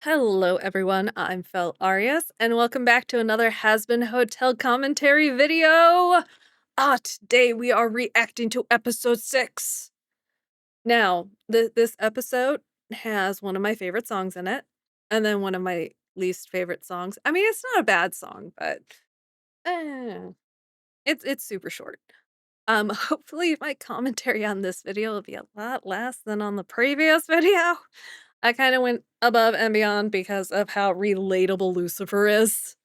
Hello, everyone. I'm Fel Arias, and welcome back to another Hazbin Hotel commentary video. Today we are reacting to episode 6. Now, this episode has one of my favorite songs in it, and then one of my least favorite songs. I mean, it's not a bad song, but eh, it's super short. Hopefully my commentary on this video will be a lot less than on the previous video. I kind of went above and beyond because of how relatable Lucifer is.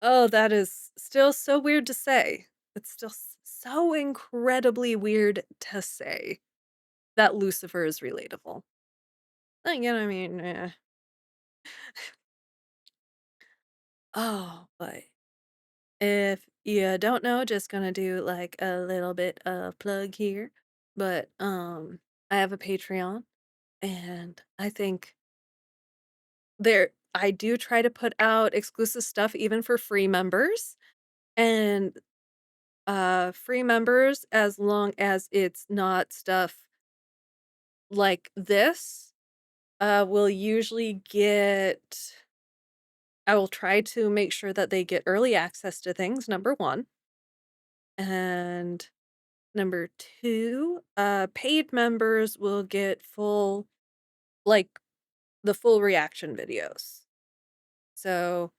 Oh, that is still so weird to say. It's still so incredibly weird to say that Lucifer is relatable. Again, I mean, oh, but if you don't know, just gonna do like a little bit of plug here. But I have a Patreon, and I think I do try to put out exclusive stuff even for free members. And free members, as long as it's not stuff like this, will usually get I will try to make sure that they get early access to things, number 1. And number 2, paid members will get like, the full reaction videos. So,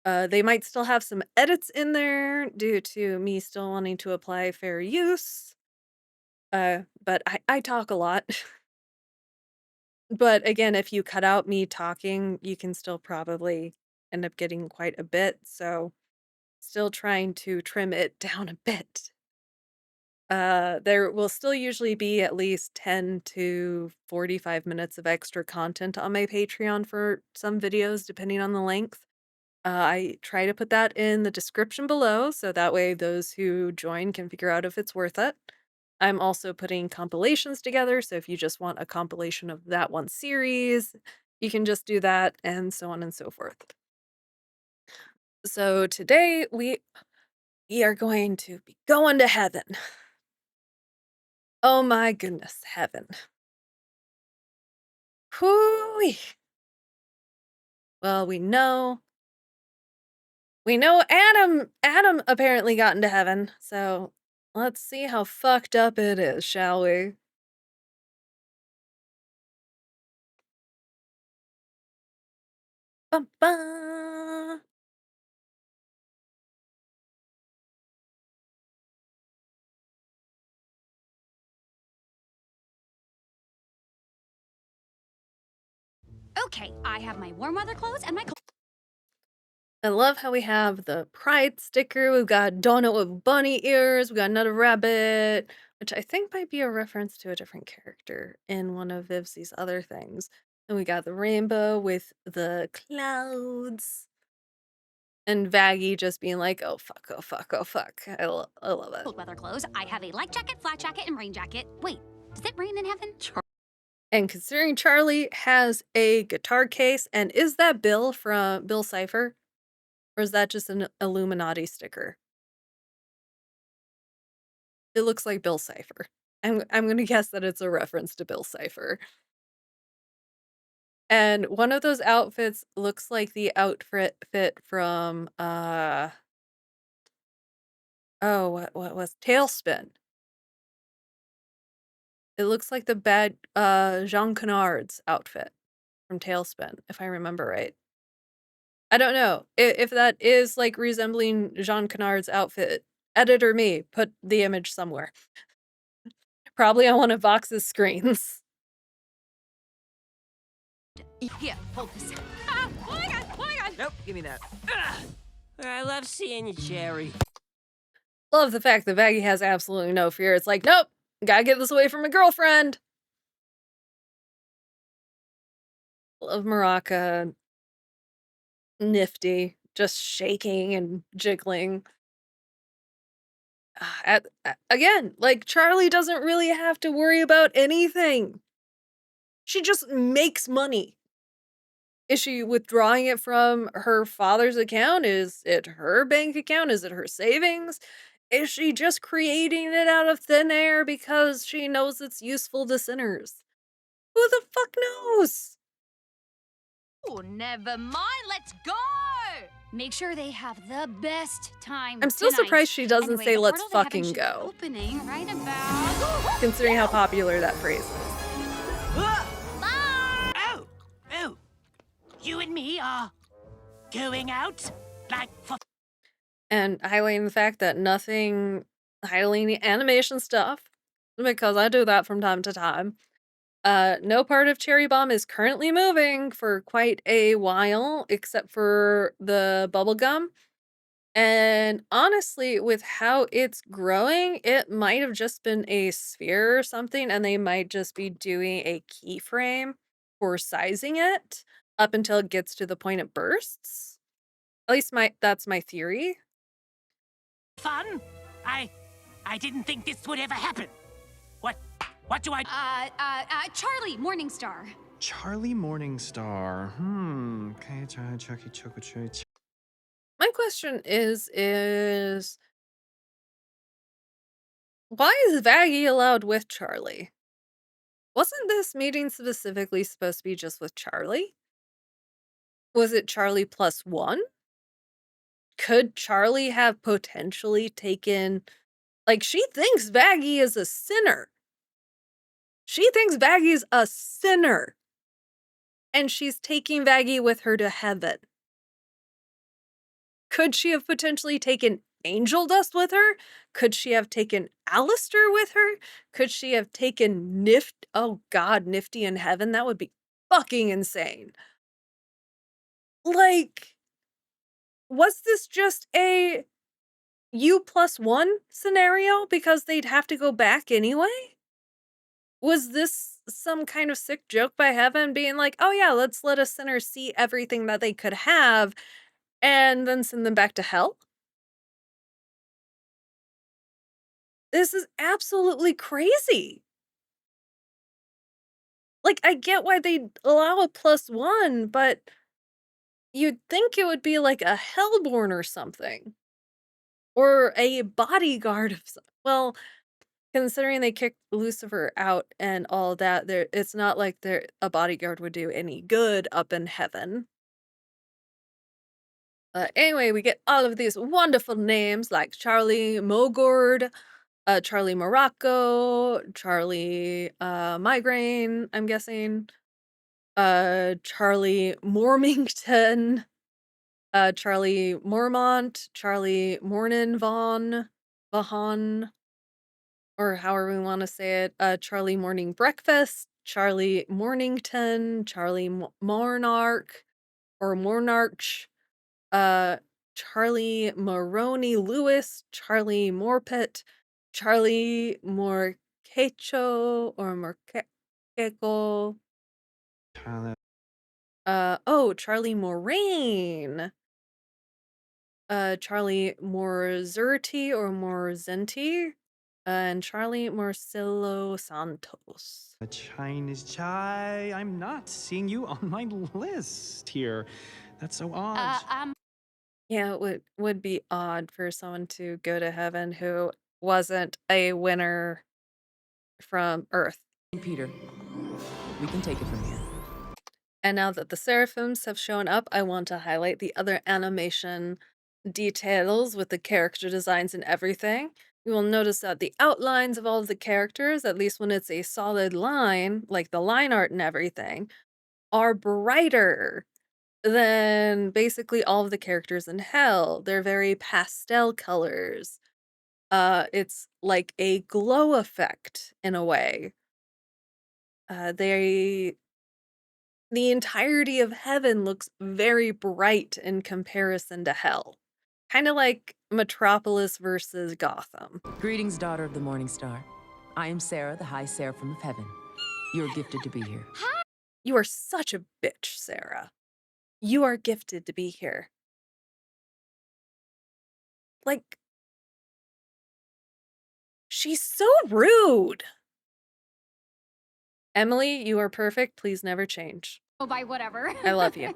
they might still have some edits in there due to me still wanting to apply fair use. But I talk a lot. But again, if you cut out me talking, you can still probably end up getting quite a bit, so still trying to trim it down a bit. There will still usually be at least 10 to 45 minutes of extra content on my Patreon for some videos, depending on the length. I try to put that in the description below, so that way those who join can figure out if it's worth it. I'm also putting compilations together, so if you just want a compilation of that one series, you can just do that, and so on and so forth. So today we are going to be going to heaven. Oh my goodness, heaven. Whoo! Well, we know Adam apparently got into heaven, so let's see how fucked up it is, shall we? Bum, bum. Okay, I have my warm weather clothes and my I love how we have the pride sticker, we've got donut with bunny ears, we got another rabbit, which I think might be a reference to a different character in one of Vivsy's other things. And we got the rainbow with the clouds. And Vaggie just being like, "Oh fuck, oh fuck, oh fuck." I love it. cold weather clothes. I have a light jacket, flat jacket, and rain jacket. Wait, does it rain in heaven? And considering Charlie has a guitar case, and is that Bill from Bill Cipher? Or is that just an Illuminati sticker? It looks like Bill Cipher. I'm gonna guess that it's a reference to Bill Cipher. And one of those outfits looks like the outfit from oh, what was Tailspin. It looks like the bad Jean Canard's outfit from Tailspin, if I remember right. I don't know if that is like resembling Jean Canard's outfit. Editor me, put the image somewhere. Probably on one of Vox's screens. Here, hold this. Ah, oh my god, oh my god! Nope, give me that. Ugh. I love seeing you, Jerry. Love the fact that Vaggie has absolutely no fear. It's like, nope, gotta get this away from my girlfriend. Love Maraca. Nifty, just shaking and jiggling. Again, like, Charlie doesn't really have to worry about anything. She just makes money. Is she withdrawing it from her father's account? Is it her bank account? Is it her savings? Is she just creating it out of thin air because she knows it's useful to sinners? Who the fuck knows? Oh, never mind. Let's go. Make sure they have the best time I'm still tonight. surprised she doesn't Anyway, say the let's portal to heaven fucking should be go, opening right about. considering how popular that phrase is. Bye! Bye. Oh! Oh! You and me are going out? Like for And highlighting the fact that nothing highlighting the animation stuff, because I do that from time to time. No part of Cherry Bomb is currently moving for quite a while, except for the bubble gum. And honestly, with how it's growing, it might have just been a sphere or something, and they might just be doing a keyframe for sizing it up until it gets to the point it bursts. At least that's my theory. fun? I didn't think this would ever happen. What do I... Charlie Morningstar. Charlie Morningstar. Okay, Chucky Choco. My question is why is Vaggie allowed with Charlie? Wasn't this meeting specifically supposed to be just with Charlie? Was it Charlie plus one? Could Charlie have potentially taken... Like, she thinks Vaggie is a sinner. She thinks Vaggie's a sinner. And she's taking Vaggie with her to heaven. Could she have potentially taken angel dust with her? Could she have taken Alistair with her? Could she have taken Oh god, Nifty in heaven? That would be fucking insane. Like, was this just a U+1 scenario because they'd have to go back anyway? Was this some kind of sick joke by heaven being like, oh yeah, let's let a sinner see everything that they could have and then send them back to hell? This is absolutely crazy. Like, I get why they'd allow a +1, but you'd think it would be like a Hellborn or something. Or a bodyguard of well, considering they kicked Lucifer out and all that, it's not like a bodyguard would do any good up in heaven. Anyway, we get all of these wonderful names like Charlie Mogord, Charlie Morocco, Charlie Migraine, I'm guessing, Charlie Mormington, Charlie Mormont, Charlie Vahan, or however we want to say it, Charlie Morning Breakfast, Charlie Mornington, Charlie Monarch, or Monarch, uh, Charlie Maroney Lewis, Charlie Morpet, Charlie Morquecho, or Morqueco, Charlie Moraine, Charlie Morzerti or Morzenti, and Charlie Marcelo Santos. A Chinese chai. I'm not seeing you on my list here. That's so odd. Yeah, it would be odd for someone to go to heaven who wasn't a winner from Earth. Peter, we can take it from here. And now that the seraphims have shown up, I want to highlight the other animation details with the character designs and everything. You will notice that the outlines of all of the characters, at least when it's a solid line, like the line art and everything, are brighter than basically all of the characters in hell. They're very pastel colors. It's like a glow effect in a way. The entirety of heaven looks very bright in comparison to hell. Kind of like Metropolis versus Gotham. Greetings, daughter of the morning star. I am Sera, the high seraphim of heaven. You are gifted to be here. You are such a bitch, Sera. You are gifted to be here. Like, she's so rude. Emily, you are perfect. Please never change. Oh, by whatever. I love you.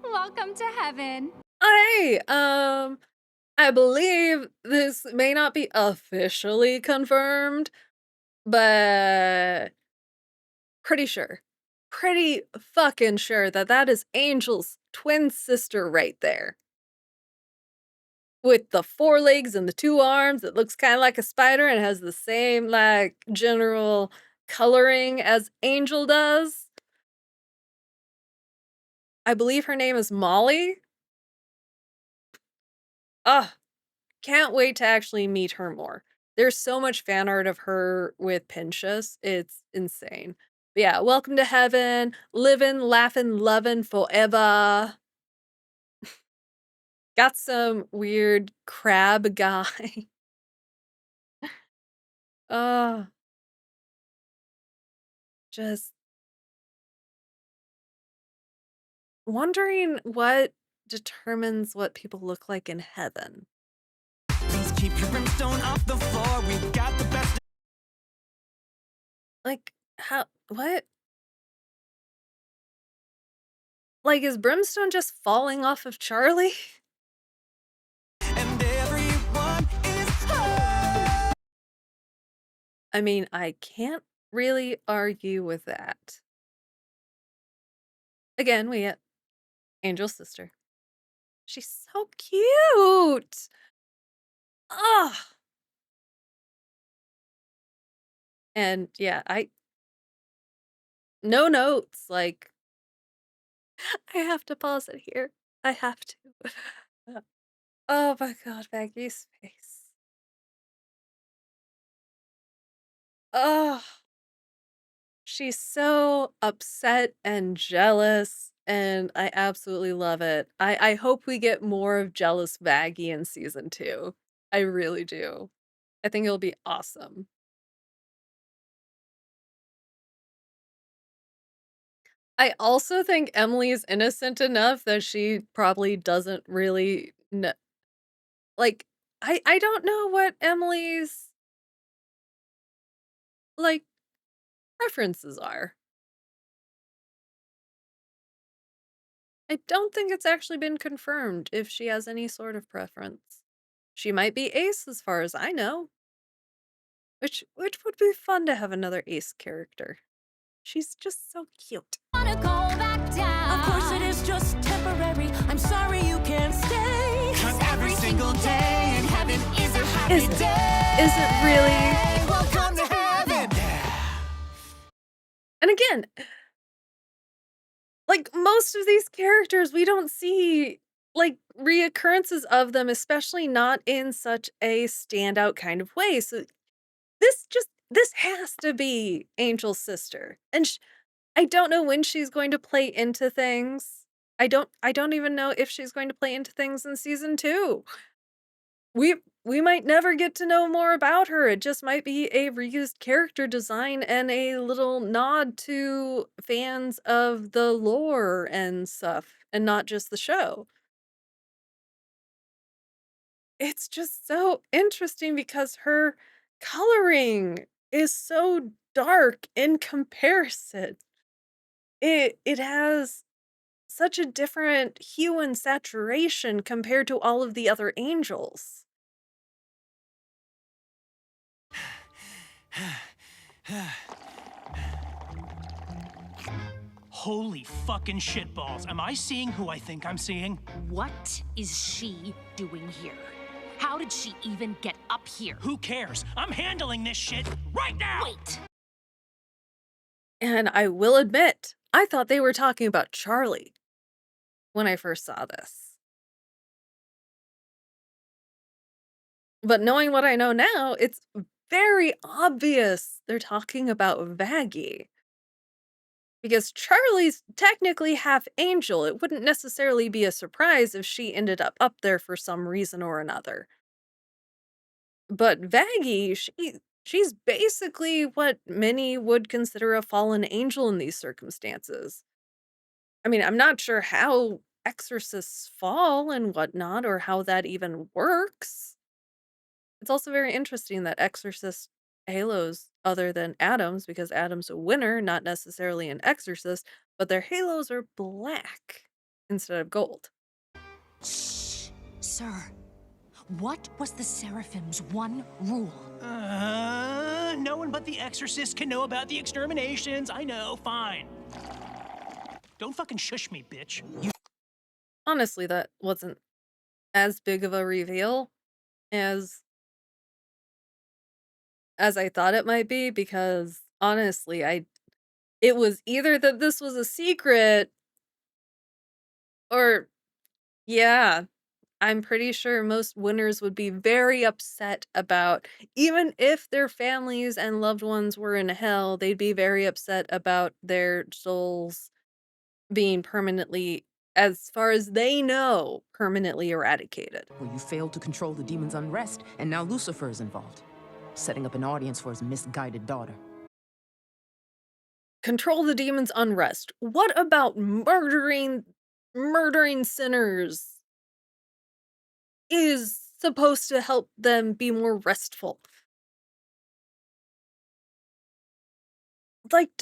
Welcome to heaven. Hey, I believe this may not be officially confirmed, but pretty sure pretty fucking sure that that is Angel's twin sister right there. With the 4 legs and the 2 arms, it looks kinda like a spider and has the same, like, general coloring as Angel does. I believe her name is Molly. Ugh, can't wait to actually meet her more. There's so much fan art of her with Pentious, it's insane. But yeah, welcome to heaven, living, laughing, loving forever. Got some weird crab guy. Ugh, just wondering what determines what people look like in heaven. Please keep your brimstone off the floor. We've got the best. Like, how what? Like, is Brimstone just falling off of Charlie? And everyone is high. I mean, I can't really argue with that. Again, we get Angel's sister. She's so cute! Ugh! And, yeah, no notes, like, I have to pause it here. I have to. Oh my god, Vaggie's face. Ugh! She's so upset and jealous, and I absolutely love it. I hope we get more of jealous Vaggie in season 2. I really do. I think it'll be awesome. I also think Emily is innocent enough that she probably doesn't really kn like, I don't know what Emily's, like, preferences are. I don't think it's actually been confirmed if she has any sort of preference. She might be ace as far as I know, which would be fun to have another ace character. She's just so cute. Wanna go back down. Of course, it is just temporary. I'm sorry you can't stay. 'Cause every single day in heaven is a happy Is it really? Welcome to heaven. And again, like, most of these characters, we don't see, like, reoccurrences of them, especially not in such a standout kind of way, so this has to be Angel's sister, and I don't know when she's going to play into things. I don't even know if she's going to play into things in season 2. We might never get to know more about her, it just might be a reused character design and a little nod to fans of the lore and stuff, and not just the show. It's just so interesting because her coloring is so dark in comparison. It has such a different hue and saturation compared to all of the other angels. Holy fucking shitballs. Am I seeing who I think I'm seeing? What is she doing here? How did she even get up here? Who cares? I'm handling this shit right now! Wait! And I will admit, I thought they were talking about Charlie when I first saw this. But knowing what I know now, it's very obvious they're talking about Vaggie. Because Charlie's technically half angel. It wouldn't necessarily be a surprise if she ended up there for some reason or another. But Vaggie, she's basically what many would consider a fallen angel in these circumstances. I mean, I'm not sure how exorcists fall and whatnot, or how that even works. It's also very interesting that exorcist halos other than Adam's, because Adam's a winner, not necessarily an exorcist, but their halos are black instead of gold. Shh! Sir, what was the Seraphim's one rule? No one but the exorcist can know about the exterminations. I know, fine. Don't fucking shush me, bitch. Honestly, that wasn't as big of a reveal as I thought it might be, because honestly, it was either that this was a secret or yeah, I'm pretty sure most winners would be very upset about, even if their families and loved ones were in hell, they'd be very upset about their souls being permanently, as far as they know, permanently eradicated. Well, you failed to control the demon's unrest, and now Lucifer is involved, setting up an audience for his misguided daughter. Control the demon's unrest. What about murdering sinners is supposed to help them be more restful? Like,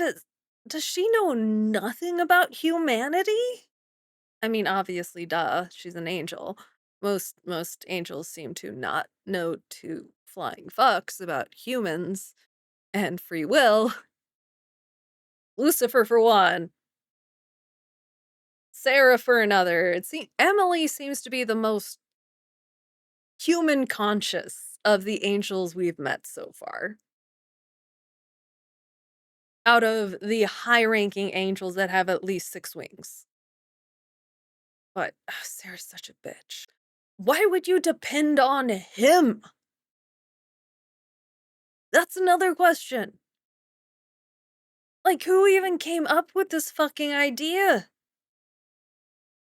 does she know nothing about humanity? I mean, obviously, duh, she's an angel. Most angels seem to not know two flying fucks about humans and free will. Lucifer for one. Sera for another. Emily seems to be the most human conscious of the angels we've met so far. Out of the high-ranking angels that have at least 6 wings. But Sera's such a bitch. Why would you depend on him? That's another question. Like, who even came up with this fucking idea?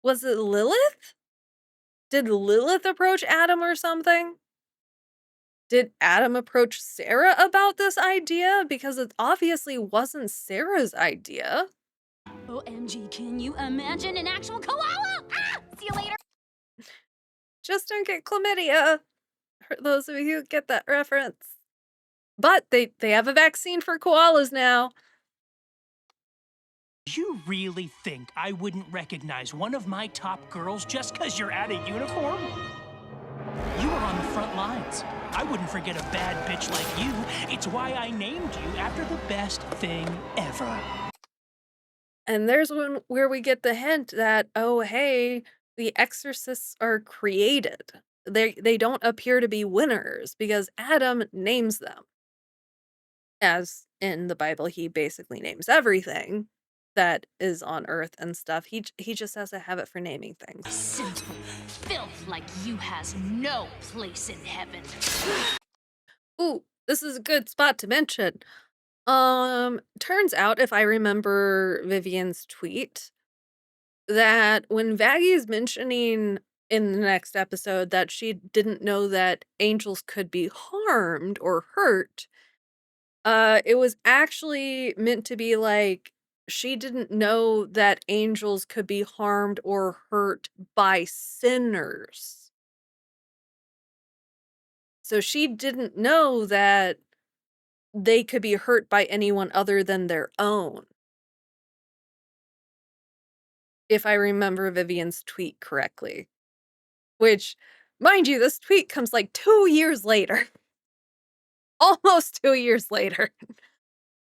Was it Lilith? Did Lilith approach Adam or something? Did Adam approach Sera about this idea? Because it obviously wasn't Sera's idea. OMG, can you imagine an actual koala? Ah! See you later. Just don't get chlamydia, for those of you who get that reference. But they have a vaccine for koalas now. You really think I wouldn't recognize one of my top girls just because you're out of uniform? You were on the front lines. I wouldn't forget a bad bitch like you. It's why I named you after the best thing ever. And there's where we get the hint that, oh, hey, the exorcists are created. They don't appear to be winners because Adam names them. As in the Bible, he basically names everything that is on earth and stuff. He just has a habit for naming things. Sinful filth like you has no place in heaven. Ooh, this is a good spot to mention. Turns out, if I remember Vivian's tweet, that when Vaggie's mentioning in the next episode that she didn't know that angels could be harmed or hurt, it was actually meant to be like, she didn't know that angels could be harmed or hurt by sinners. So she didn't know that they could be hurt by anyone other than their own. If I remember Vivian's tweet correctly. Which, mind you, this tweet comes like 2 years later. Almost 2 years later.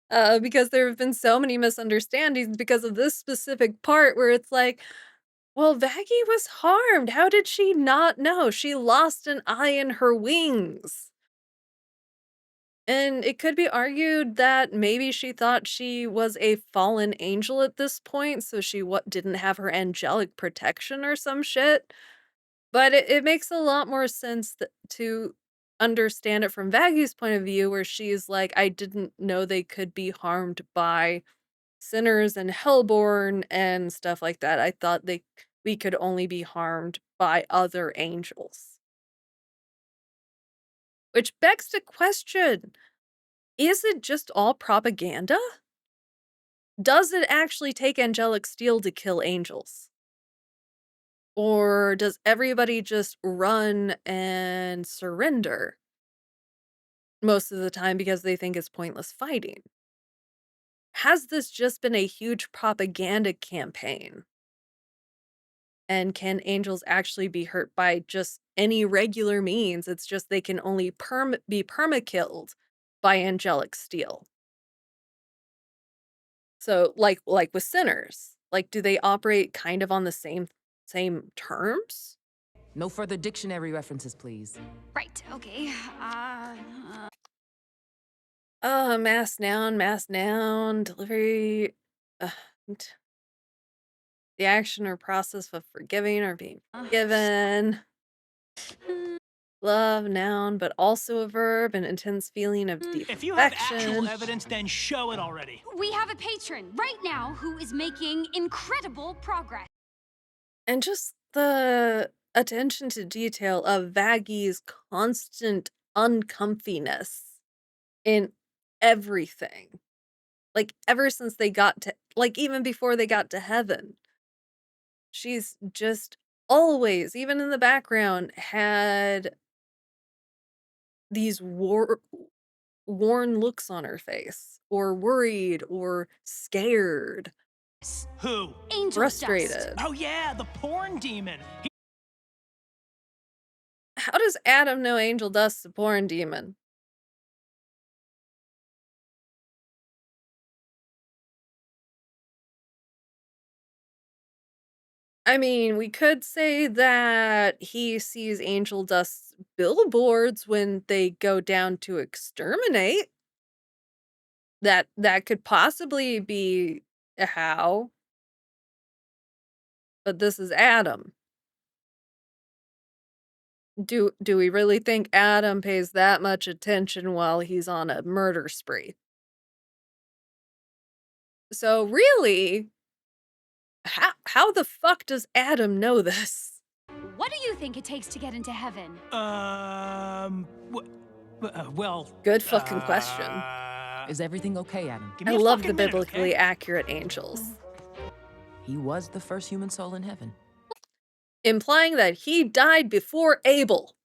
Because there have been so many misunderstandings because of this specific part where it's like, well, Vaggie was harmed. How did she not know? She lost an eye in her wings. And it could be argued that maybe she thought she was a fallen angel at this point, so she didn't have her angelic protection or some shit. But it makes a lot more sense to understand it from Vaggie's point of view, where she's like, I didn't know they could be harmed by sinners and hellborn and stuff like that. I thought we could only be harmed by other angels. Which begs the question, is it just all propaganda? Does it actually take angelic steel to kill angels? Or does everybody just run and surrender most of the time because they think it's pointless fighting? Has this just been a huge propaganda campaign? And can angels actually be hurt by just any regular means? It's just they can only be perma-killed by angelic steel. So, like with sinners. Like, do they operate kind of on the same terms? No further dictionary references, please. Right, okay. Mass noun, delivery, uh, t the action or process of forgiving or being forgiven. Love, noun, but also a verb, an intense feeling of deep If you have actual affection. evidence, then show it already. We have a patron right now who is making incredible progress. And just the attention to detail of Vaggie's constant uncomfiness in everything. Like, ever since they got to like, even before they got to heaven, she's just always, even in the background, had these worn looks on her face, or worried, or scared, Who? Angel dust. frustrated. Oh yeah, the porn demon. How does Adam know Angel Dust's a porn demon? I mean, we could say that he sees Angel Dust's billboards when they go down to exterminate. That could possibly be a how, but this is Adam. Do we really think Adam pays that much attention while he's on a murder spree? So really, how the fuck does Adam know this? What do you think it takes to get into heaven? Well. Good fucking question. Is everything okay, Adam? Give I me a love the fucking minute, biblically okay? accurate angels, He was the first human soul in heaven. implying that he died before Abel.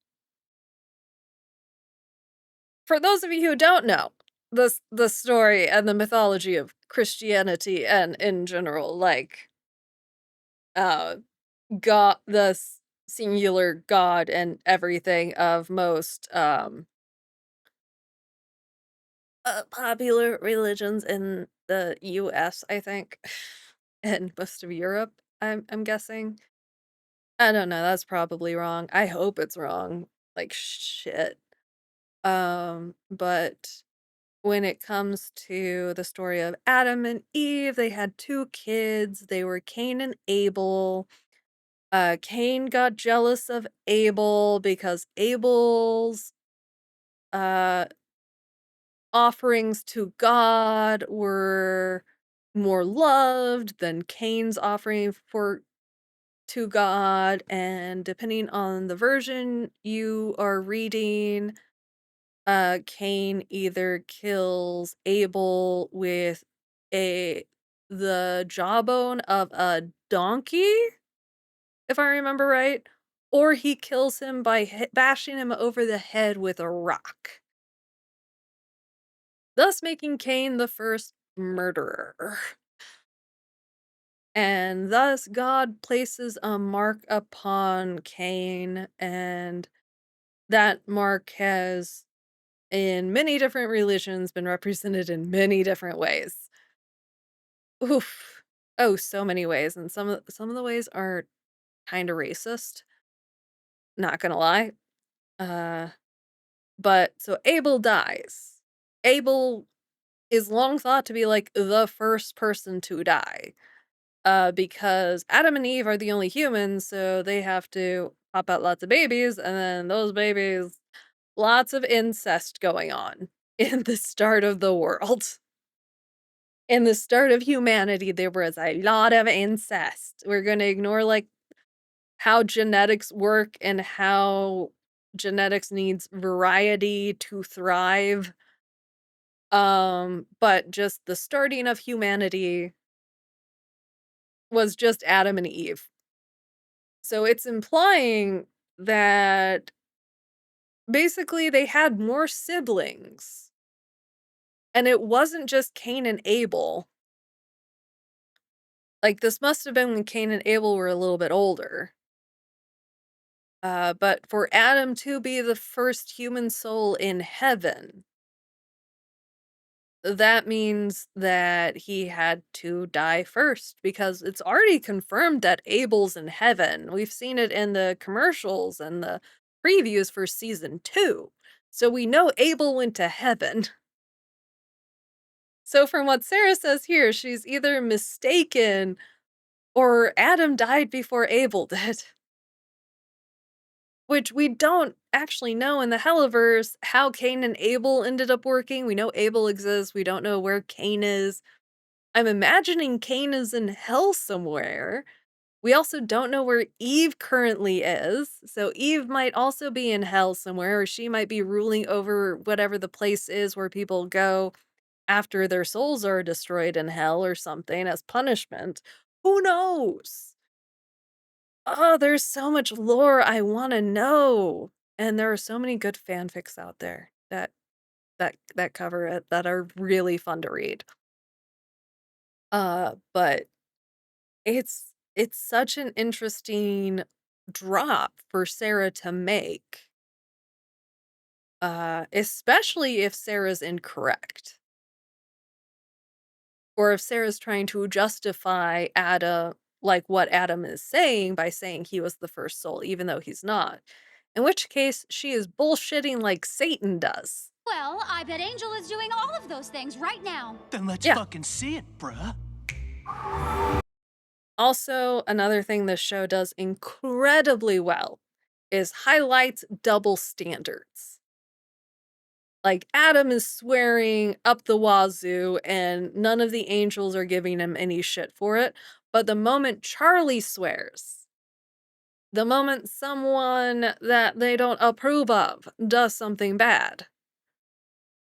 For those of you who don't know, the story and the mythology of Christianity and in general, like, uh, God, singular God and everything of most, popular religions in the US, I think, and most of Europe, I'm guessing. I don't know, that's probably wrong. I hope it's wrong. Like, shit. But when it comes to the story of Adam and Eve, they had 2 kids. They were Cain and Abel. Cain got jealous of Abel because Abel's uh offerings to God were more loved than Cain's offering for to God, and depending on the version you are reading, Cain either kills Abel with a the jawbone of a donkey, if I remember right, or he kills him by bashing him over the head with a rock, thus making Cain the first murderer. And thus God places a mark upon Cain, and that mark has, in many different religions, been represented in many different ways. Oof. Oh, so many ways, and some of the ways are kinda racist, not gonna lie. Uh, but so Abel dies. Abel is long thought to be, like, the first person to die, because Adam and Eve are the only humans, so they have to pop out lots of babies, and then those babies lots of incest going on in the start of the world. In the start of humanity, there was a lot of incest. We're gonna ignore, like, how genetics work and how genetics needs variety to thrive. But just the starting of humanity was just Adam and Eve. So it's implying that basically they had more siblings. And it wasn't just Cain and Abel. Like, this must have been when Cain and Abel were a little bit older. But for Adam to be the first human soul in heaven, that means that he had to die first because it's already confirmed that Abel's in heaven. We've seen it in the commercials and the previews for season 2. So we know Abel went to heaven. So from what Sera says here, she's either mistaken or Adam died before Abel did. Which we don't actually know in the Helliverse how Cain and Abel ended up working. We know Abel exists. We don't know where Cain is. I'm imagining Cain is in hell somewhere. We also don't know where Eve currently is. So Eve might also be in hell somewhere, or she might be ruling over whatever the place is where people go after their souls are destroyed in hell or something as punishment. Who knows? Oh, there's so much lore I wanna know, and there are so many good fanfics out there that cover it that are really fun to read. But it's such an interesting drop for Sera to make, especially if Sarah's incorrect, or if Sarah's trying to justify Adam like, what Adam is saying by saying he was the first soul, even though he's not. In which case, she is bullshitting like Satan does. Well, I bet Angel is doing all of those things right now. Then let's Yeah. fucking see it, bruh. Also, another thing this show does incredibly well is highlights double standards. Like, Adam is swearing up the wazoo, and none of the angels are giving him any shit for it. But the moment Charlie swears, the moment someone that they don't approve of does something bad,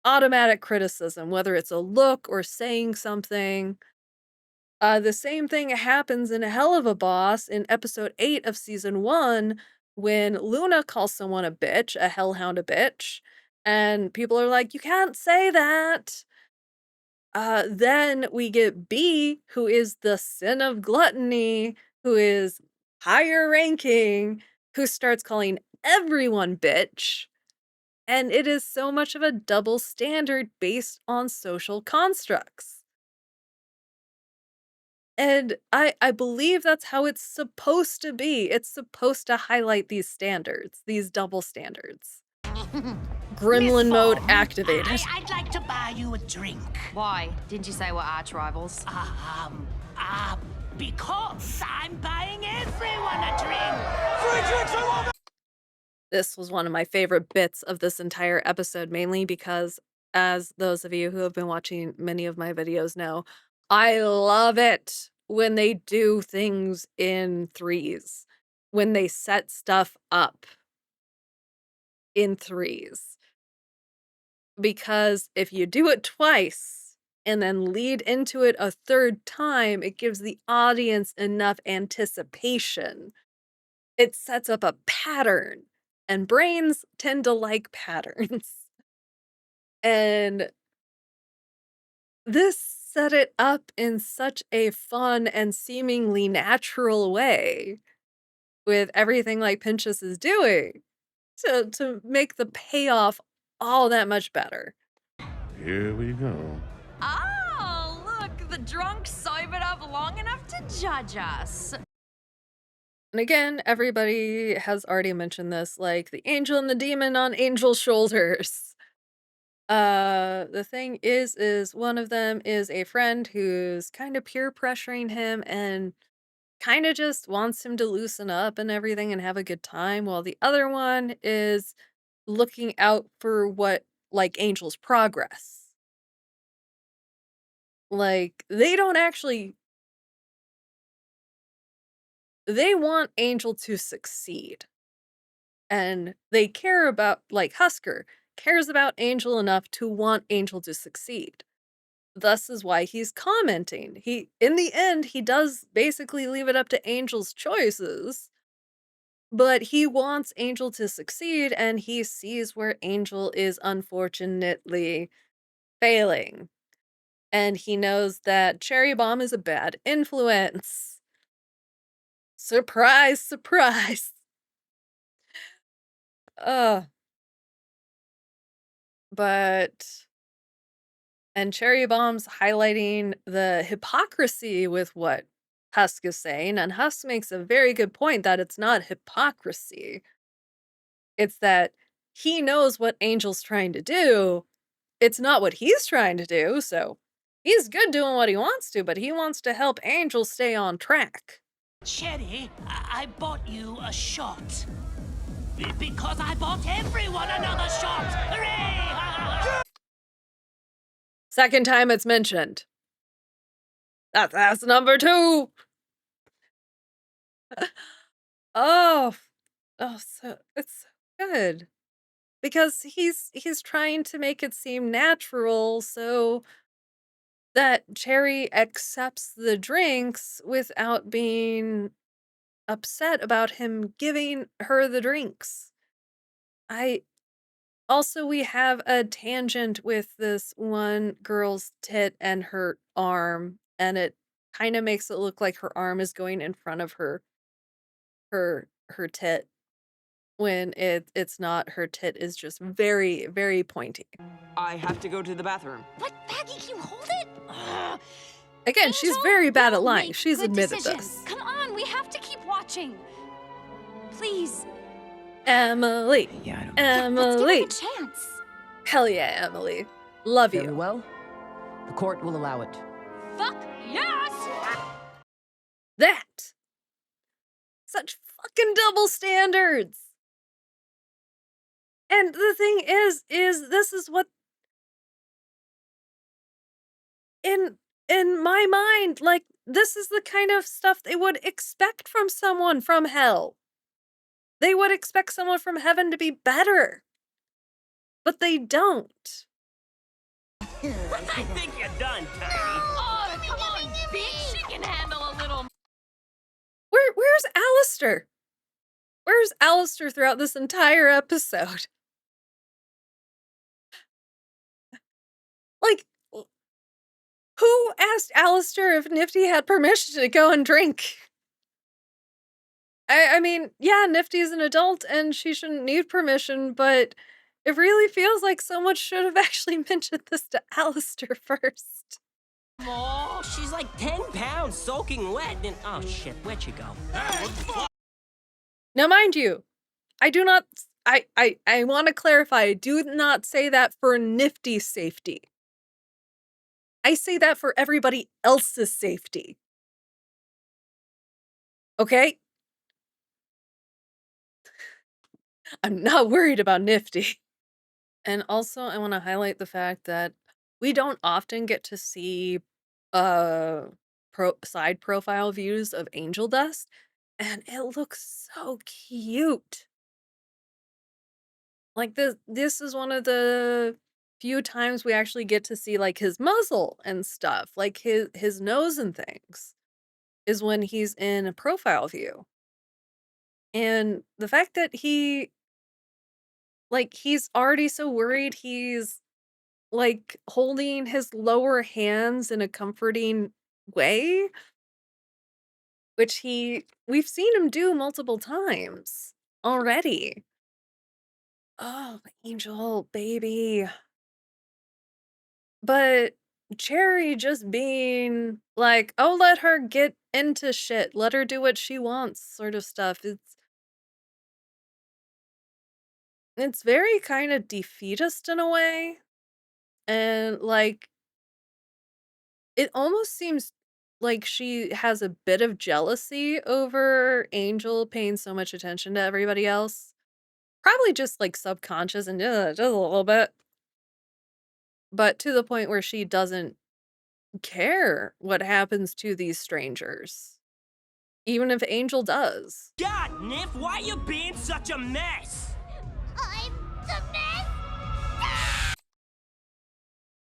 automatic criticism, whether it's a look or saying something. The same thing happens in Hell of a Boss in episode 8 of season 1 when Luna calls someone a bitch, a hellhound a bitch, and people are like, "You can't say that." Then we get B, who is the sin of gluttony, who is higher ranking, who starts calling everyone bitch. And it is so much of a double standard based on social constructs. And I believe that's how it's supposed to be. It's supposed to highlight these standards, these double standards. Gremlin mode activated. I'd like to buy you a drink. Why? Didn't you say we're arch rivals? Because I'm buying everyone a drink. Free drinks, I love it! This was one of my favorite bits of this entire episode, mainly because, as those of you who have been watching many of my videos know, I love it when they do things in threes, when they set stuff up in threes. Because if you do it twice and then lead into it a third time, it gives the audience enough anticipation. It sets up a pattern, and brains tend to like patterns. And this set it up in such a fun and seemingly natural way with everything like Pentious is doing to make the payoff all that much better. Here we go. Oh, look, the drunk sobered up long enough to judge us. And again, everybody has already mentioned this, like the angel and the demon on Angel's shoulders. The thing is one of them is a friend who's kind of peer pressuring him and kind of just wants him to loosen up and everything and have a good time, while the other one is looking out for what, like, Angel's progress. Like, they don't actually, they want Angel to succeed. And they care about, like, Husker cares about Angel enough to want Angel to succeed. Thus is why he's commenting. In the end, he does basically leave it up to Angel's choices, but he wants Angel to succeed, and he sees where Angel is unfortunately failing. And he knows that Cherry Bomb is a bad influence. Surprise, surprise. But And Cherry Bomb's highlighting the hypocrisy with what Husk is saying, and Husk makes a very good point that it's not hypocrisy. It's that he knows what Angel's trying to do. It's not what he's trying to do, so he's good doing what he wants to, but he wants to help Angel stay on track. Cherry, I bought you a shot. Because I bought everyone another shot! Hooray! Second time it's mentioned. That's number 2. Oh, so it's so good because he's trying to make it seem natural so that Cherry accepts the drinks without being upset about him giving her the drinks. We have a tangent with this one girl's tit and her arm, and it kind of makes it look like her arm is going in front of her tit when it's not. Her tit is just very, very pointy. I have to go to the bathroom. What, Vaggie, can you hold it? Again, she's Angel, very bad at we'll lying. make She's good admitted decisions. this. Come on, we have to keep watching. Please. Emily. Yeah, I don't Emily. Let's give it a chance. Hell yeah, Emily. Love Very you. well. The court will allow it. Fuck yes! That. Such fucking double standards. And the thing is this is what in my mind, like, this is the kind of stuff they would expect from someone from hell. They would expect someone from heaven to be better. But they don't. I think you're done, Tiny. Oh, come on, bitch. She can handle a little. Where's Alistair? Where's Alistair throughout this entire episode? Like, who asked Alistair if Nifty had permission to go and drink? I mean, yeah, Nifty's an adult and she shouldn't need permission, but it really feels like someone should have actually mentioned this to Alistair first. Oh, she's like 10 pounds soaking wet and oh shit, where'd she go? Now, mind you, I do not, I want to clarify, I do not say that for Nifty's safety. I say that for everybody else's safety. Okay? I'm not worried about Nifty. And also, I want to highlight the fact that we don't often get to see side profile views of Angel Dust, and it looks so cute. Like, this is one of the few times we actually get to see, like, his muzzle and stuff, like his nose and things, is when he's in a profile view. And the fact that he's already so worried, he's, like, holding his lower hands in a comforting way, which we've seen him do multiple times already. Oh, Angel, baby. But Cherry just being like, "Oh, let her get into shit. Let her do what she wants," sort of stuff. It's very kind of defeatist in a way. And, like, it almost seems like she has a bit of jealousy over Angel paying so much attention to everybody else. Probably just, like, subconscious and just a little bit. But to the point where she doesn't care what happens to these strangers. Even if Angel does. God, Nif, why you being such a mess? I'm the mess.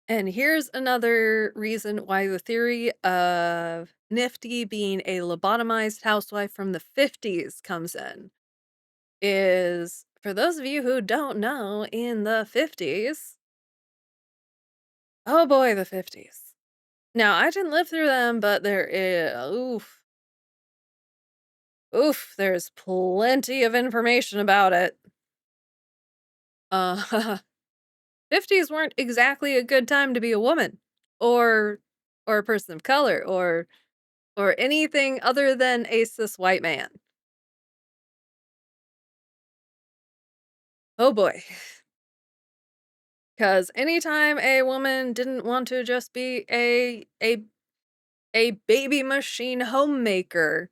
And here's another reason why the theory of Nifty being a lobotomized housewife from the 50s comes in. Is, for those of you who don't know, in the 50s, oh boy, the 50s. Now, I didn't live through them, but there is, there's plenty of information about it. 50s weren't exactly a good time to be a woman or a person of color or anything other than a cis white man. Oh boy. Because anytime a woman didn't want to just be a baby machine homemaker,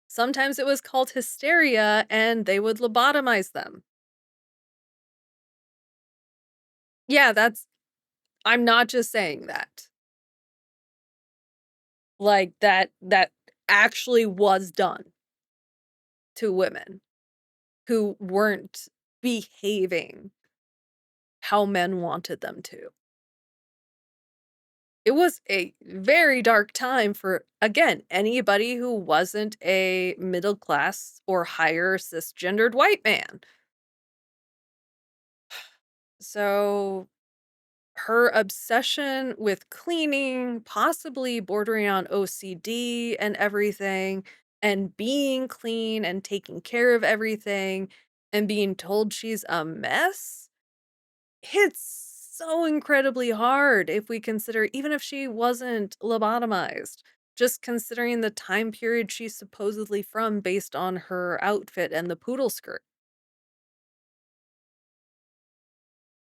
sometimes it was called hysteria and they would lobotomize them. Yeah, I'm not just saying that. Like, that actually was done to women who weren't behaving how men wanted them to. It was a very dark time for, again, anybody who wasn't a middle class or higher cisgendered white man. So her obsession with cleaning, possibly bordering on OCD and everything, and being clean and taking care of everything, and being told she's a mess, hits so incredibly hard if we consider, even if she wasn't lobotomized, just considering the time period she's supposedly from based on her outfit and the poodle skirt.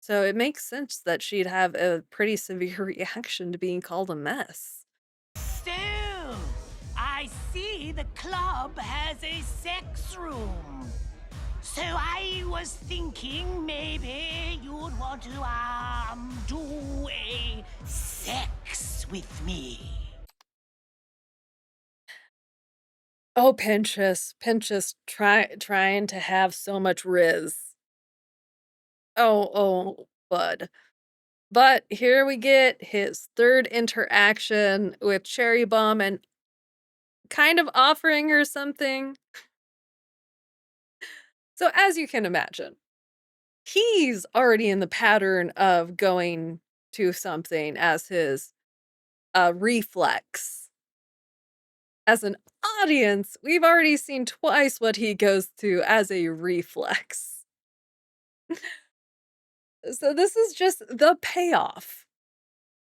So it makes sense that she'd have a pretty severe reaction to being called a mess. So, I see the club has a sex room. So I was thinking maybe you'd want to, do a sex with me. Oh, Pentious trying to have so much riz. Oh, bud. But here we get his third interaction with Cherry Bomb and kind of offering her something. So as you can imagine, he's already in the pattern of going to something as his reflex. As an audience, we've already seen twice what he goes to as a reflex. So this is just the payoff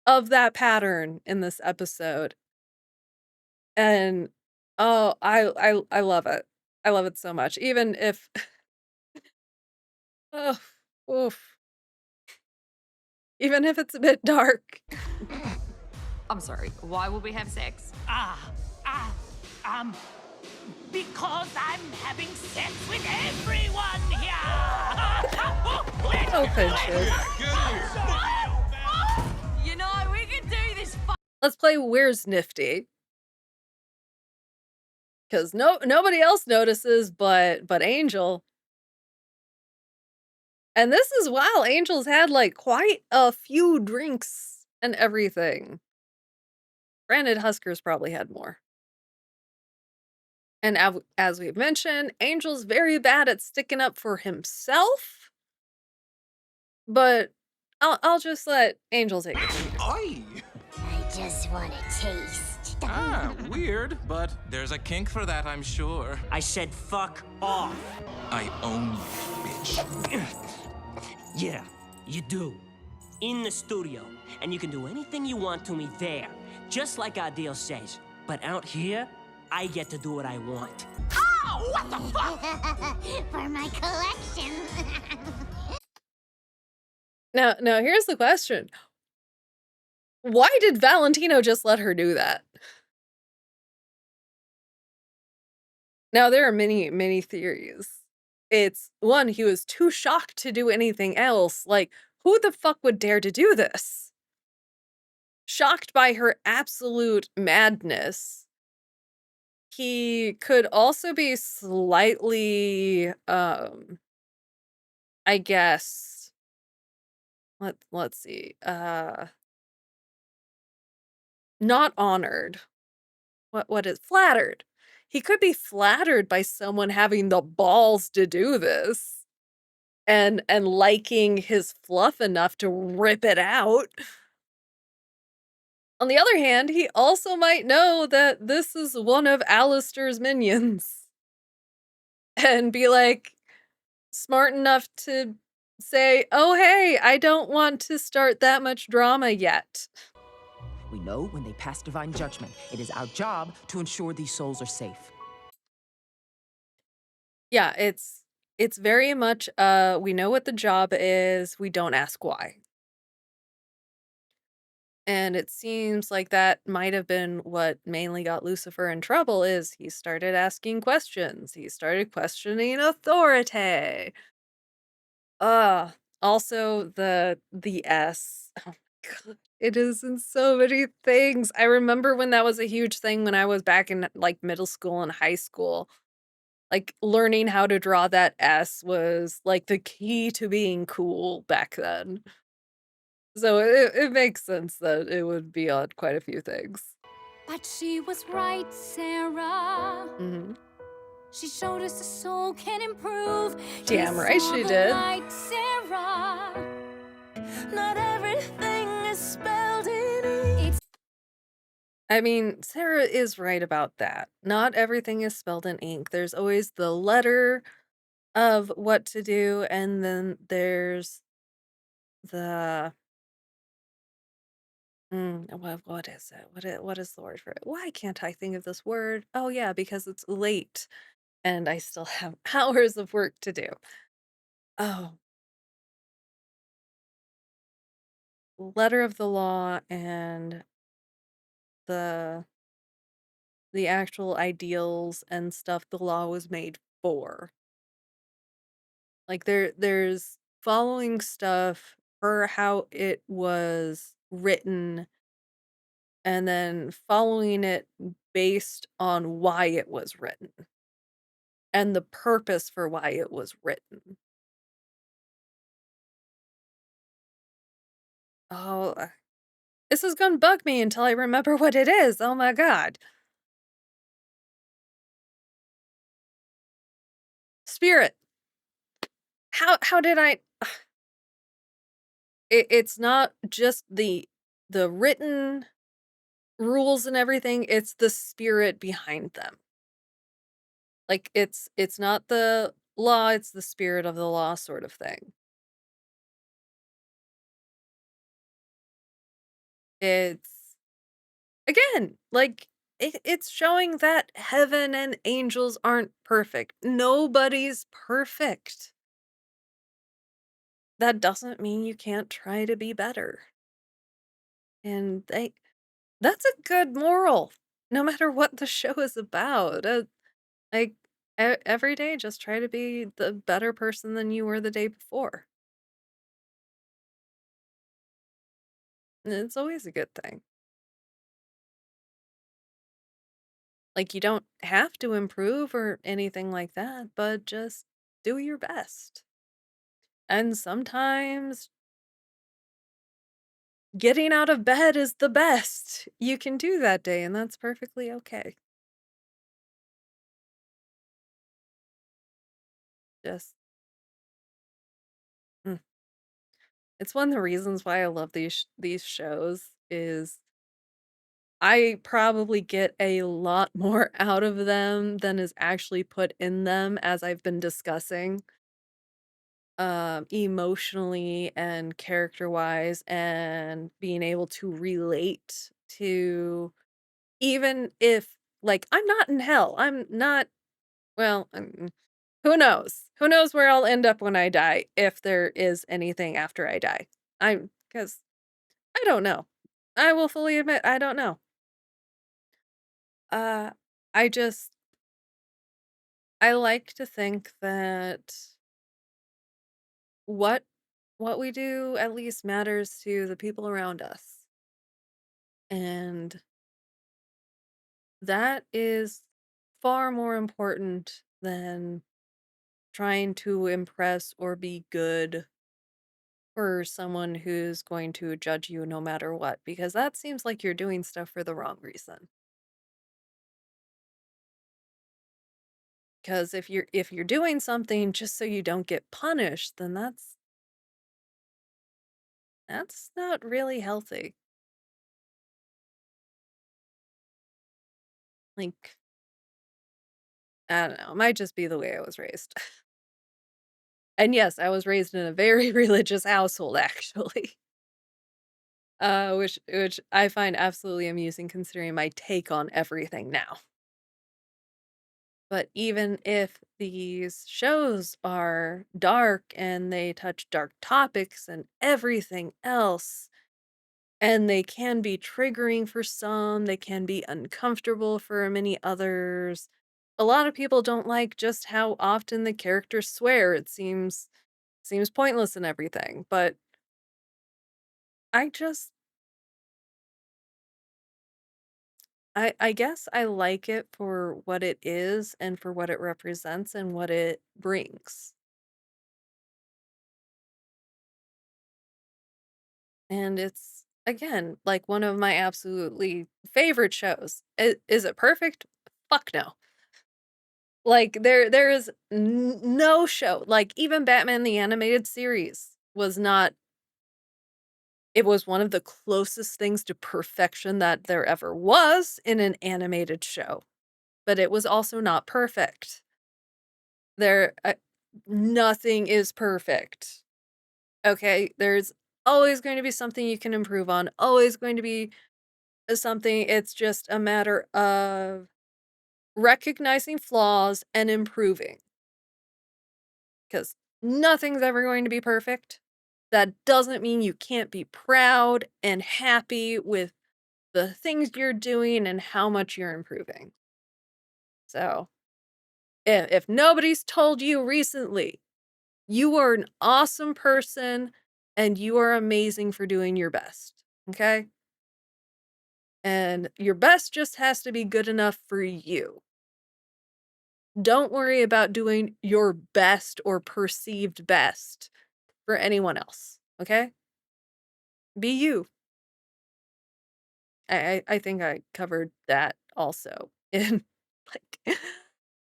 of that pattern in this episode. And oh, I love it. I love it so much. Even if oh, oof. Even if it's a bit dark. I'm sorry, why would we have sex? Because I'm having sex with everyone here! Oh, Pentious. You know, we can do this. Let's play Where's Nifty? Because nobody else notices but Angel. And this is while Angel's had like quite a few drinks and everything. Granted, Husker's probably had more. And as we've mentioned, Angel's very bad at sticking up for himself. But I'll just let Angel take it from here. I just want to taste. Weird, but there's a kink for that, I'm sure. I said fuck off. I own you, bitch. Yeah, you do. In the studio. And you can do anything you want to me there. Just like our deal says. But out here, I get to do what I want. Oh, what the fuck? For my collection. Now here's the question. Why did Valentino just let her do that? Now, there are many theories. It's one, he was too shocked to do anything else. Like, who the fuck would dare to do this? Shocked by her absolute madness. He could also be slightly, I guess, let's see, not honored. What is flattered? He could be flattered by someone having the balls to do this and liking his fluff enough to rip it out. On the other hand, he also might know that this is one of Alistair's minions and be like smart enough to say, "Oh, hey, I don't want to start that much drama yet." We know when they pass divine judgment, it is our job to ensure these souls are safe. Yeah, it's very much, we know what the job is, we don't ask why. And it seems like that might have been what mainly got Lucifer in trouble is he started asking questions. He started questioning authority. Also the S. Oh my god. It is in so many things. I remember when that was a huge thing when I was back in like middle school and high school. Like learning how to draw that S was like the key to being cool back then. So it makes sense that it would be on quite a few things. But she was right, Sarah. Mhm. She showed us the soul can improve. You Damn right saw she the did. light, Sarah. Not everything is spelled in ink. I mean, Sarah is right about that. Not everything is spelled in ink. There's always the letter of what to do, and then there's the what is it? What is the word for it? Why can't I think of this word? Oh yeah, because it's late and I still have hours of work to do. Oh, letter of the law and the the actual ideals and stuff the law was made for. Like there's following stuff for how it was written and then following it based on why it was written and the purpose for why it was written. Oh, this is gonna bug me until I remember what it is. Oh my god. Spirit. How did I it's not just the written rules and everything, it's the spirit behind them. Like, it's not the law, it's the spirit of the law sort of thing. It's again, like, it's showing that heaven and angels aren't perfect. Nobody's perfect. That doesn't mean you can't try to be better. And that's a good moral, no matter what the show is about. Like, every day, just try to be the better person than you were the day before. And it's always a good thing. Like, you don't have to improve or anything like that, but just do your best. And sometimes getting out of bed is the best you can do that day, and that's perfectly okay. Just mm. It's one of the reasons why I love these shows is I probably get a lot more out of them than is actually put in them as I've been discussing, emotionally and character-wise and being able to relate to even if like, I'm not in hell, I'm not well, who knows? Who knows where I'll end up when I die, if there is anything after I die. I'm because I don't know. I will fully admit I don't know. Uh, I just I like to think that what what we do at least matters to the people around us. And that is far more important than trying to impress or be good for someone who's going to judge you no matter what, because that seems like you're doing stuff for the wrong reason. Because if you're doing something just so you don't get punished, then that's not really healthy. Like, I don't know, it might just be the way I was raised. And yes, I was raised in a very religious household, actually. Which I find absolutely amusing considering my take on everything now. But even if these shows are dark and they touch dark topics and everything else, and they can be triggering for some, they can be uncomfortable for many others. A lot of people don't like just how often the characters swear. It seems pointless and everything, but I just I guess I like it for what it is and for what it represents and what it brings. And it's again like one of my absolutely favorite shows. Is it perfect? Fuck no. Like there is no show. Like even Batman the animated series was not it was one of the closest things to perfection that there ever was in an animated show, but it was also not perfect. There nothing is perfect. Okay? There's always going to be something you can improve on, always going to be something it's just a matter of recognizing flaws and improving. Because nothing's ever going to be perfect. That doesn't mean you can't be proud and happy with the things you're doing and how much you're improving. So, if nobody's told you recently, you are an awesome person and you are amazing for doing your best. Okay? And your best just has to be good enough for you. Don't worry about doing your best or perceived best for anyone else. Okay? Be you. I think I covered that also in like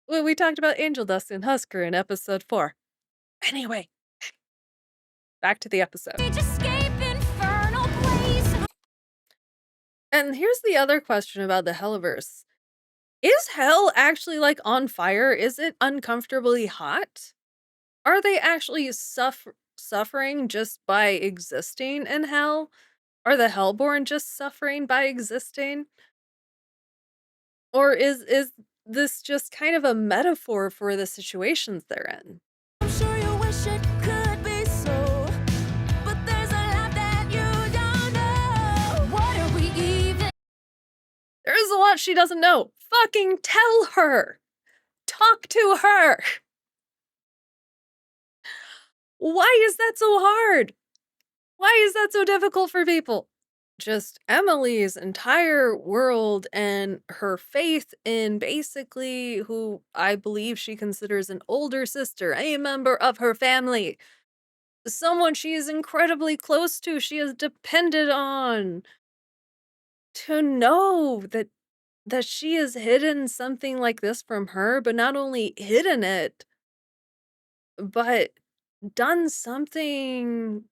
when we talked about Angel Dust and Husker in episode 4. Anyway, back to the episode. And here's the other question about the Helliverse. Is hell actually like on fire? Is it uncomfortably hot? Are they actually suffering just by existing in hell? Are the Hellborn just suffering by existing? Or is this just kind of a metaphor for the situations they're in? I'm sure you wish it could be so, but there's a lot that you don't know. What are we even? There is a lot she doesn't know. Fucking tell her. Talk to her. Why is that so hard? Why is that so difficult for people? Just Emily's entire world and her faith in basically who I believe she considers an older sister, a member of her family, someone she is incredibly close to, she has depended on. To know that she has hidden something like this from her, but not only hidden it, but done something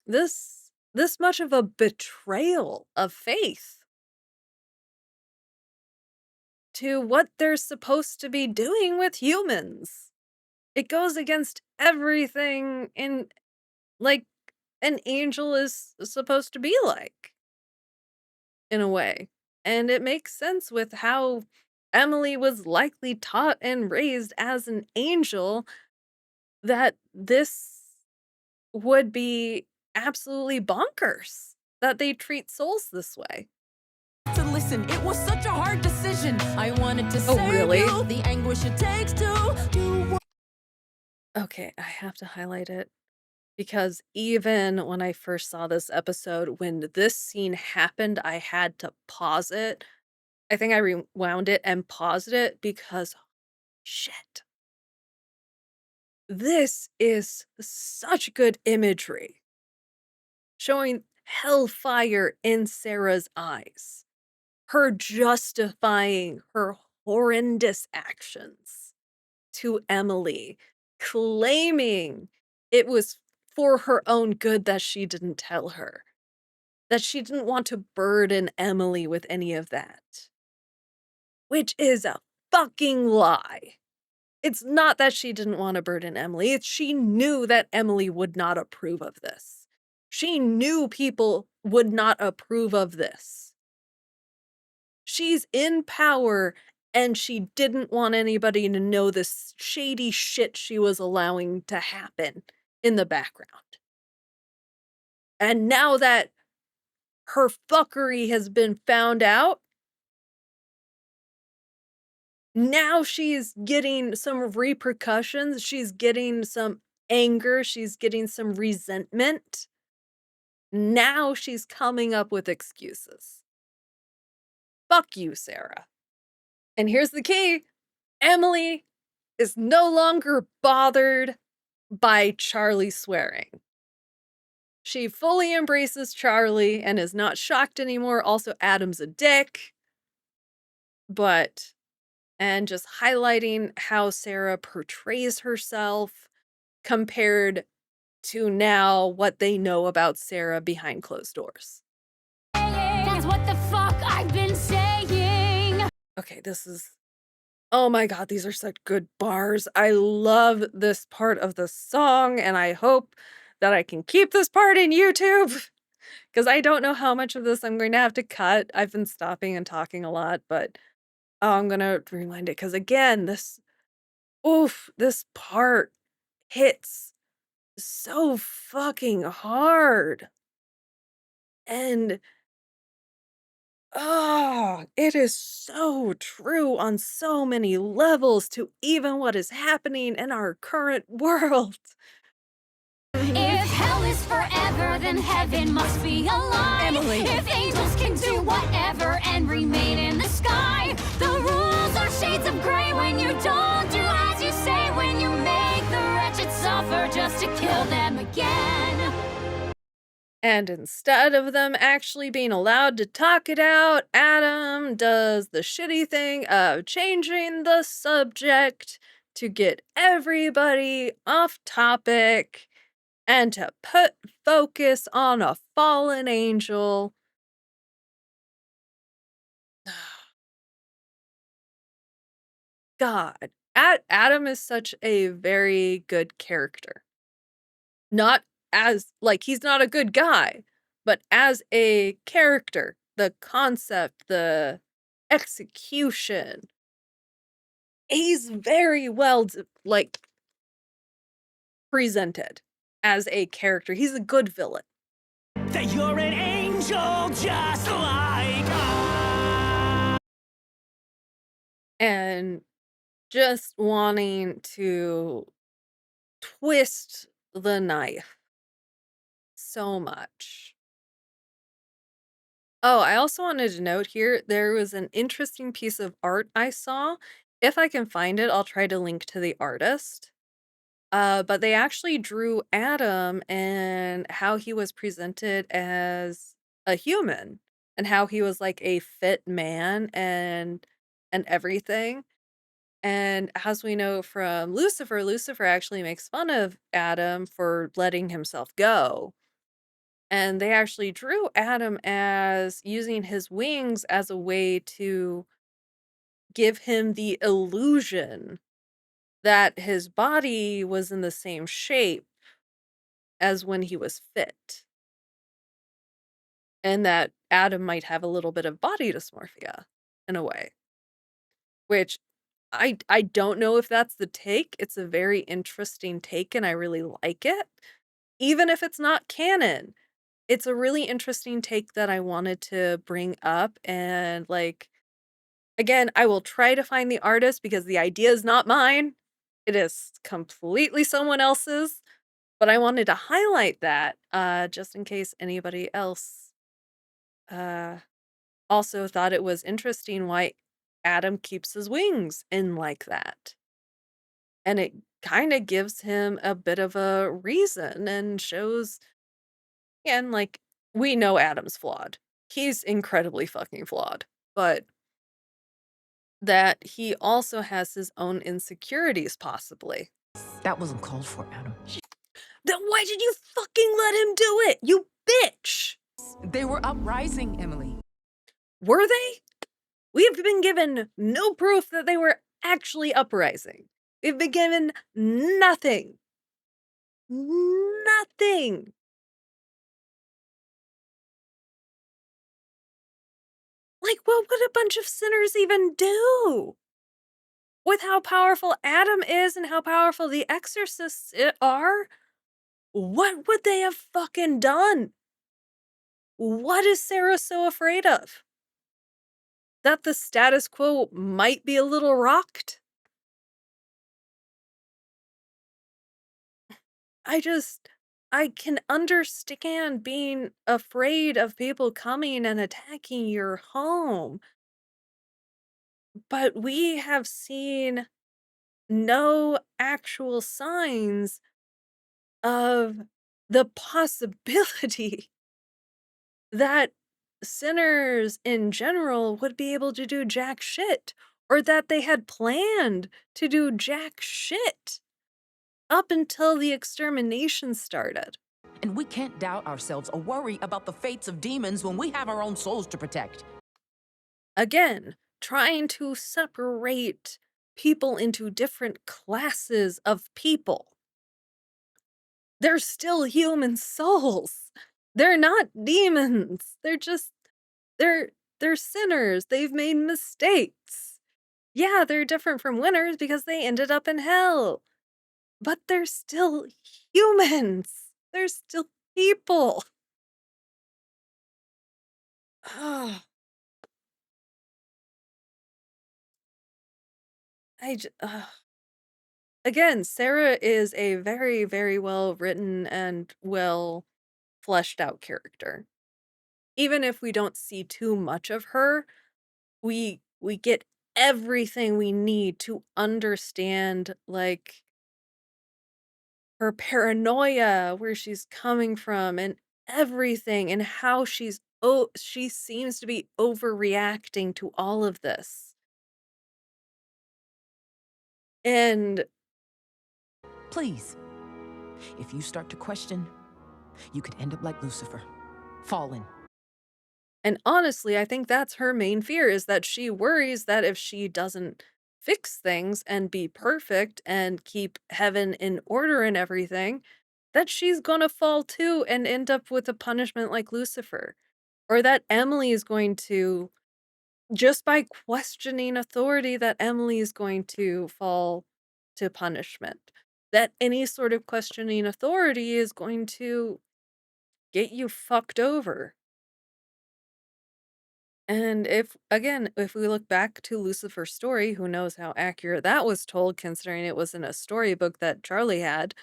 this much of a betrayal of faith to what they're supposed to be doing with humans. It goes against everything in like an angel is supposed to be like in a way. And it makes sense with how Emily was likely taught and raised as an angel that this would be absolutely bonkers that they treat souls this way. To listen, it was such a hard decision. I wanted to Oh, save really? you, the anguish it takes to do. Okay, I have to highlight it because even when I first saw this episode, when this scene happened, I had to pause it. I think I rewound it and paused it because shit. This is such good imagery. Showing hellfire in Sarah's eyes. Her justifying her horrendous actions to Emily, claiming it was for her own good that she didn't tell her. That she didn't want to burden Emily with any of that. Which is a fucking lie. It's not that she didn't want to burden Emily, it's she knew that Emily would not approve of this. She knew people would not approve of this. She's in power, and she didn't want anybody to know this shady shit she was allowing to happen in the background. And now that her fuckery has been found out, now she's getting some repercussions, she's getting some anger, she's getting some resentment. Now she's coming up with excuses. Fuck you, Sera. And here's the key. Emily is no longer bothered by Charlie swearing. She fully embraces Charlie and is not shocked anymore. Also, Adam's a dick. And just highlighting how Sera portrays herself compared to now what they know about Sera behind closed doors. That's what the fuck I've been saying. Okay, this is... Oh my god, these are such good bars. I love this part of the song, and I hope that I can keep this part in YouTube, because I don't know how much of this I'm going to have to cut. I've been stopping and talking a lot, but I'm gonna rewind it, because again, this part hits so fucking hard. And it is so true on so many levels to even what is happening in our current world. If hell is forever, then heaven must be a lie. Emily. If angels can do whatever and remain in the sky, the rules are shades of gray when you don't do as you say, when you make the wretched suffer just to kill them again. And instead of them actually being allowed to talk it out, Adam does the shitty thing of changing the subject to get everybody off topic and to put focus on a fallen angel. God, Adam is such a very good character. Not as, like, he's not a good guy, but as a character, the concept, the execution, he's very well, like, presented as a character. He's a good villain. That you're an angel just like us. And just wanting to twist the knife so much. Oh, I also wanted to note here, there was an interesting piece of art I saw. If I can find it, I'll try to link to the artist. But they actually drew Adam and how he was presented as a human and how he was like a fit man and everything. And as we know from Lucifer, Lucifer actually makes fun of Adam for letting himself go. And they actually drew Adam as using his wings as a way to give him the illusion that his body was in the same shape as when he was fit. And that Adam might have a little bit of body dysmorphia in a way. Which I don't know if that's the take. It's a very interesting take and I really like it. Even if it's not canon. It's a really interesting take that I wanted to bring up, and, like, again, I will try to find the artist because the idea is not mine. It is completely someone else's, but I wanted to highlight that, just in case anybody else, also thought it was interesting why Adam keeps his wings in like that. And it kinda gives him a bit of a reason and shows, and, like, we know Adam's flawed. He's incredibly fucking flawed, but that he also has his own insecurities, possibly. That wasn't called for, Adam. Then why did you fucking let him do it, you bitch? They were uprising, Emily. Were they? We've been given no proof that they were actually uprising. We've been given nothing. Nothing. Like, what would a bunch of sinners even do? With how powerful Adam is and how powerful the exorcists are, what would they have fucking done? What is Sera so afraid of? That the status quo might be a little rocked? I can understand being afraid of people coming and attacking your home, but we have seen no actual signs of the possibility that sinners in general would be able to do jack shit, or that they had planned to do jack shit up until the extermination started. And we can't doubt ourselves or worry about the fates of demons when we have our own souls to protect. Again, trying to separate people into different classes of people. They're still human souls. They're not demons. They're they're sinners. They've made mistakes. Yeah, they're different from winners because they ended up in hell. But they're still humans. They're still people. Ah, again, Sera is a very, very well written and well fleshed out character. Even if we don't see too much of her, we get everything we need to understand, like, her paranoia, where she's coming from, and everything, and how she seems to be overreacting to all of this. And Please, if you start to question, you could end up like Lucifer, fallen. and honestly, I think that's her main fear, is that she worries that if she doesn't fix things and be perfect and keep heaven in order and everything, that she's gonna fall too and end up with a punishment like Lucifer. Or that Emily is going to, just by questioning authority, that Emily is going to fall to punishment. That any sort of questioning authority is going to get you fucked over. And if we look back to Lucifer's story, who knows how accurate that was told, considering it was in a storybook that Charlie had,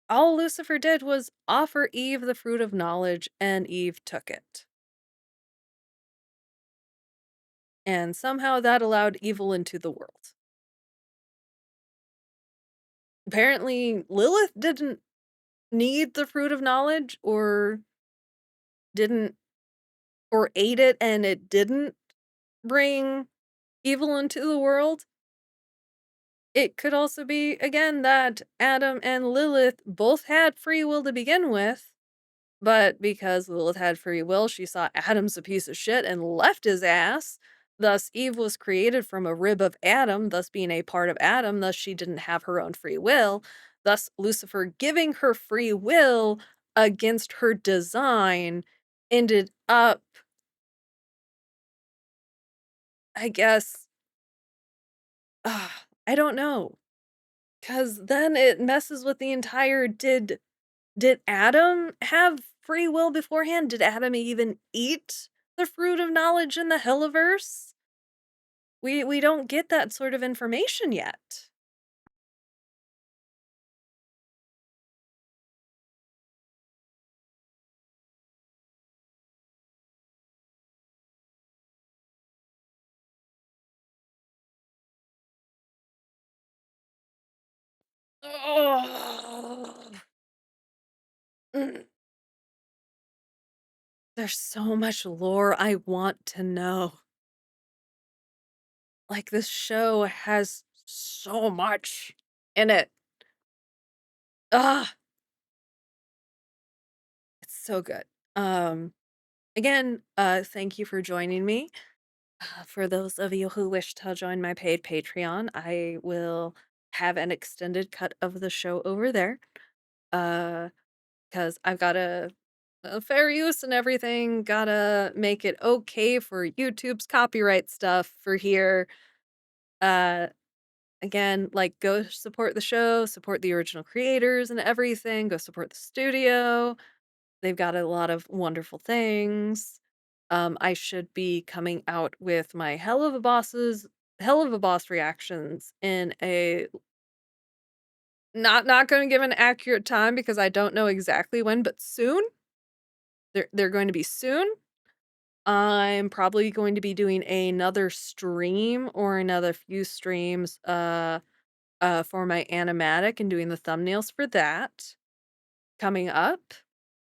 all Lucifer did was offer Eve the fruit of knowledge, and Eve took it. And somehow that allowed evil into the world. Apparently, Lilith didn't need the fruit of knowledge, or didn't, or ate it and it didn't bring evil into the world. It could also be, again, that Adam and Lilith both had free will to begin with, but because Lilith had free will, she saw Adam's a piece of shit and left his ass. Thus, Eve was created from a rib of Adam, thus being a part of Adam, thus she didn't have her own free will. Thus, Lucifer giving her free will against her design ended up, I guess, I don't know. Because then it messes with the entire, did Adam have free will beforehand? Did Adam even eat the fruit of knowledge in the Helliverse? We don't get that sort of information yet. Ugh. Mm. There's so much lore I want to know. Like, this show has so much in it. Ah, it's so good. Um, Again, thank you for joining me. For those of you who wish to join my paid Patreon, I will have an extended cut of the show over there. Because I've got a fair use and everything, gotta make it okay for YouTube's copyright stuff for here. Uh, Again, like, go support the show, support the original creators and everything, go support the studio. They've got a lot of wonderful things. I should be coming out with my Hell of a Boss reactions in a not gonna give an accurate time because I don't know exactly when, but soon. They're going to be soon. I'm probably going to be doing another stream or another few streams, for my animatic and doing the thumbnails for that coming up,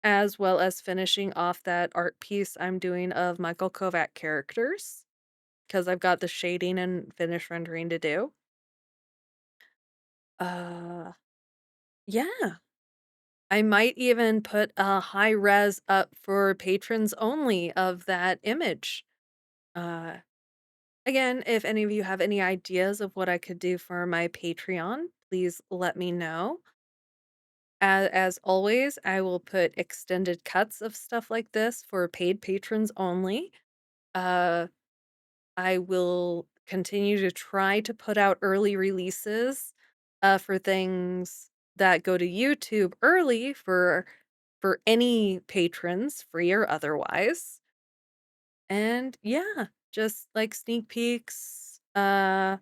as well as finishing off that art piece I'm doing of Michael Kovac characters, because 'cause I've got the shading and finish rendering to do. Uh, yeah. I might even put a high res up for patrons only of that image. Uh, Again, if any of you have any ideas of what I could do for my Patreon, please let me know. As always, I will put extended cuts of stuff like this for paid patrons only. Uh, I will continue to try to put out early releases for things that go to YouTube early for any patrons, free or otherwise. And yeah, just like sneak peeks, and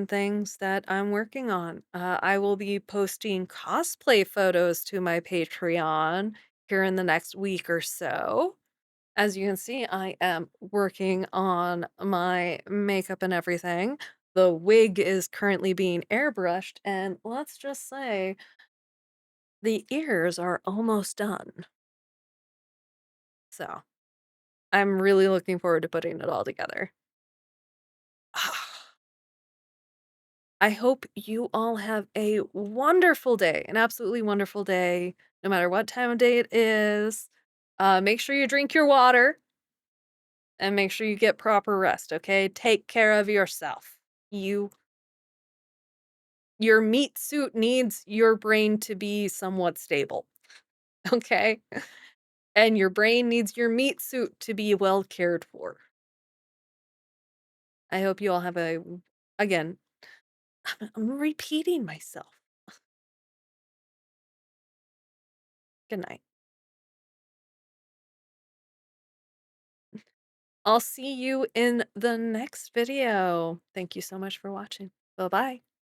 things that I'm working on. I will be posting cosplay photos to my Patreon here in the next week or so. As you can see, I am working on my makeup and everything. The wig is currently being airbrushed, and let's just say the ears are almost done. So I'm really looking forward to putting it all together. I hope you all have a wonderful day, an absolutely wonderful day, no matter what time of day it is. Make sure you drink your water and make sure you get proper rest, okay? Take care of yourself. You your meat suit needs your brain to be somewhat stable, okay? And your brain needs your meat suit to be well cared for. I hope you all have a again, I'm repeating myself. Good night. I'll see you in the next video. Thank you so much for watching. Bye-bye.